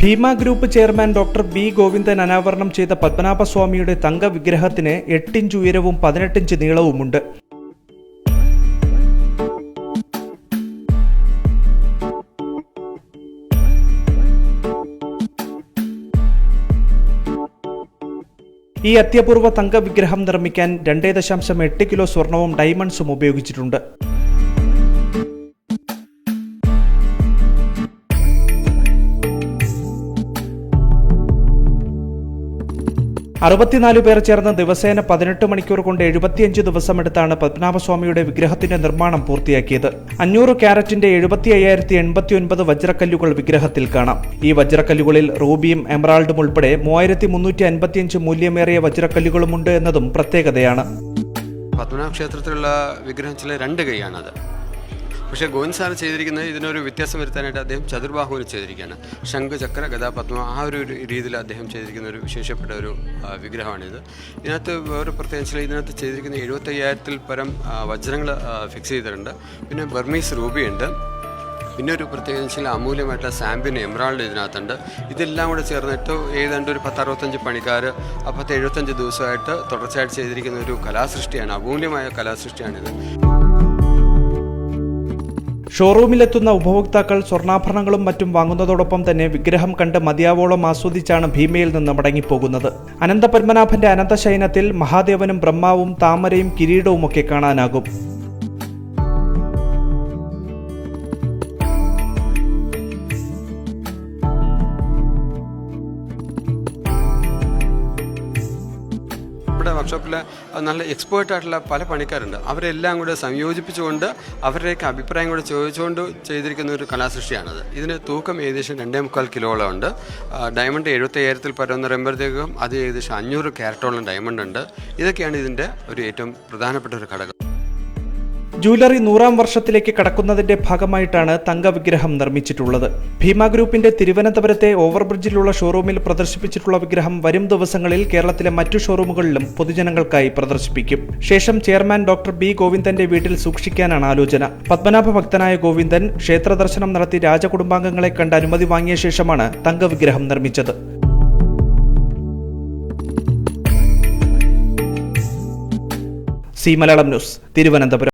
Bhima group chairman doctor B Govindan അനാവരണം ചെയ്ത പത്മനാഭസ്വാമിയുടെ തങ്ക വിഗ്രഹത്തിന് 8 ഇഞ്ച് ഉയരവും 18 ഇഞ്ച് നീളവുമുണ്ട്. ഈ അത്യപൂർവ തങ്ക വിഗ്രഹം നിർമ്മിക്കാൻ 2.8 കിലോ സ്വർണവും ഡയമണ്ട്സും ഉപയോഗിച്ചിട്ടുണ്ട്. 64 പേർ ചേർന്ന് ദിവസേന 18 മണിക്കൂർ കൊണ്ട് 75 ദിവസമെടുത്താണ് പത്മനാഭസ്വാമിയുടെ വിഗ്രഹത്തിന്റെ നിർമ്മാണം പൂർത്തിയാക്കിയത്. 500 ക്യാരറ്റിന്റെ 75,089 വജ്രക്കല്ലുകൾ വിഗ്രഹത്തിൽ കാണാം. ഈ വജ്രക്കല്ലുകളിൽ റൂബിയും എമറാൾഡും ഉൾപ്പെടെ 3355 മൂല്യമേറിയ വജ്രക്കല്ലുകളുമുണ്ട് എന്നതും പ്രത്യേകതയാണ്. പത്മനാഭ ക്ഷേത്രത്തിലുള്ള വിഗ്രഹം ചില 2 കൈയാണത്. പക്ഷേ ഗോവിന്ദ് സാർ ചെയ്തിരിക്കുന്നത് ഇതിനൊരു വ്യത്യാസം വരുത്താനായിട്ട് അദ്ദേഹം ചതുർബാഹുവിന് ചെയ്തിരിക്കുകയാണ്. ശംഖ്, ചക്ര, ഗദ, പത്മ ആ ഒരു രീതിയിൽ അദ്ദേഹം ചെയ്തിരിക്കുന്ന ഒരു വിശേഷപ്പെട്ട ഒരു വിഗ്രഹമാണിത്. ഇതിനകത്ത് വേറെ പ്രത്യേകിച്ച് ഇതിനകത്ത് ചെയ്തിരിക്കുന്ന 75,000-ൽ പരം വജ്രങ്ങൾ ഫിക്സ് ചെയ്തിട്ടുണ്ട്. പിന്നെ ബർമീസ് റൂബിയുണ്ട്. പിന്നെ ഒരു പ്രത്യേകിച്ച് അമൂല്യമായിട്ടുള്ള സാമ്പിൻ എമറാൾഡ് ഇതിനകത്തുണ്ട്. ഇതെല്ലാം കൂടെ ചേർന്നിട്ട് ഏതാണ്ട് ഒരു 10-65 പണിക്കാർ 10-75 ദിവസമായിട്ട് തുടർച്ചയായിട്ട് ചെയ്തിരിക്കുന്ന ഒരു കലാസൃഷ്ടിയാണ്. അമൂല്യമായ കലാസൃഷ്ടിയാണിത്. ഷോറൂമിലെത്തുന്ന ഉപഭോക്താക്കൾ സ്വർണ്ണാഭരണങ്ങളും മറ്റും വാങ്ങുന്നതോടൊപ്പം തന്നെ വിഗ്രഹം കണ്ട് മതിയാവോളം ആസ്വദിച്ചാണ് ഭീമയിൽ നിന്ന് മടങ്ങിപ്പോകുന്നത്. അനന്തപത്മനാഭന്റെ അനന്തശയനത്തിൽ മഹാദേവനും ബ്രഹ്മാവും താമരയും കിരീടവുമൊക്കെ കാണാനാകും. നമ്മുടെ വർക്ക്ഷോപ്പിൽ നല്ല എക്സ്പേർട്ടായിട്ടുള്ള പല പണിക്കാരുണ്ട്. അവരെല്ലാം കൂടെ സംയോജിപ്പിച്ചുകൊണ്ട് അവരുടെയൊക്കെ അഭിപ്രായം കൂടെ ചോദിച്ചുകൊണ്ട് ചെയ്തിരിക്കുന്ന ഒരു കലാസൃഷ്ടിയാണത്. ഇതിന് തൂക്കം ഏകദേശം 2.25 കിലോളം ഉണ്ട്. ഡയമണ്ട് 75,000-ൽ പരം എന്ന് പറയുമ്പോഴത്തേക്കും അത് ഏകദേശം 500 ക്യാരറ്റോളം ഡയമണ്ട് ഉണ്ട്. ഇതൊക്കെയാണ് ഇതിൻ്റെ ഒരു ഏറ്റവും പ്രധാനപ്പെട്ട ഒരു ഘടകം. ജൂവലറി 100-ാം വർഷത്തിലേക്ക് കടക്കുന്നതിന്റെ ഭാഗമായിട്ടാണ് തങ്ക വിഗ്രഹം നിർമ്മിച്ചിട്ടുള്ളത്. ഭീമ ഗ്രൂപ്പിന്റെ തിരുവനന്തപുരത്തെ ഓവർബ്രിഡ്ജിലുള്ള ഷോറൂമിൽ പ്രദർശിപ്പിച്ചിട്ടുള്ള വിഗ്രഹം വരും ദിവസങ്ങളിൽ കേരളത്തിലെ മറ്റു ഷോറൂമുകളിലും പൊതുജനങ്ങൾക്കായി പ്രദർശിപ്പിക്കും. ശേഷം ചെയർമാൻ ഡോക്ടർ ബി ഗോവിന്ദന്റെ വീട്ടിൽ സൂക്ഷിക്കാനാണ് ആലോചന. പത്മനാഭ ഭക്തനായ ഗോവിന്ദൻ ക്ഷേത്ര ദർശനം നടത്തി രാജകുടുംബാംഗങ്ങളെ കണ്ട് അനുമതി വാങ്ങിയ ശേഷമാണ് തങ്ക വിഗ്രഹം നിർമ്മിച്ചത്. C Malayalam news, Thiruvananthapuram.